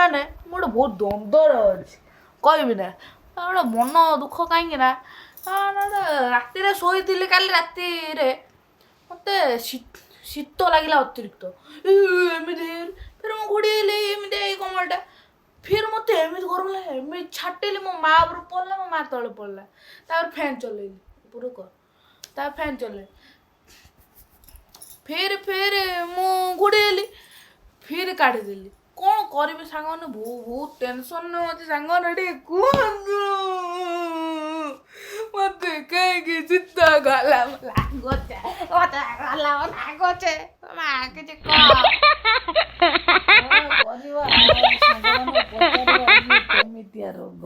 ମାନେ ମୁଁ ଗୋଟେ ବହୁତ ଦ୍ୱନ୍ଦ୍ୱରେ ଅଛି କହିବି ନା ଗୋଟେ ମନ ଦୁଃଖ କାହିଁକି ନା ରାତିରେ ଶୋଇଥିଲି କାଲି ରାତିରେ ମୋତେ ଶୀତ ଲାଗିଲା ଅତିରିକ୍ତ ଏମିତି ଫେର ମୁଁ ଘୋଡ଼ି ହେଲି ଏମିତି ଏଇ କମଳଟା ଫିର ମୋତେ ଏମିତି ଗରମ ଲାଗେ ଏମିତି ଛାଟିଲି ମୋ ମା ଉପରୁ ପଡ଼ିଲା ମୋ ମା ତଳେ ପଡ଼ିଲା ତାପରେ ଫ୍ୟାନ୍ ଚଲେଇଲି ଉପରୁ କର ତାପରେ ଫ୍ୟାନ୍ ଚଲେଇଲି ଫିର ମୁଁ ଘୋଡ଼ି ହେଲି ଫିର କାଢ଼ିଦେଲି କ'ଣ କରିବି ସାଙ୍ଗମାନେ ବହୁତ ଟେନସନ୍ରେ ଅଛି ସାଙ୍ଗମାନେ ଟିକେ କୁହନ୍ତୁ ମୋତେ କାହିଁକି ଶୀତ ଗଲା ଲାଗୁଛେ ମୋତେ ଗଲା ଲାଗୁଛେ ମା କିଛି କହ କରିବା ସାଙ୍ଗମାନେ ପଚାରିବା କେମିତିଆ ରୋଗ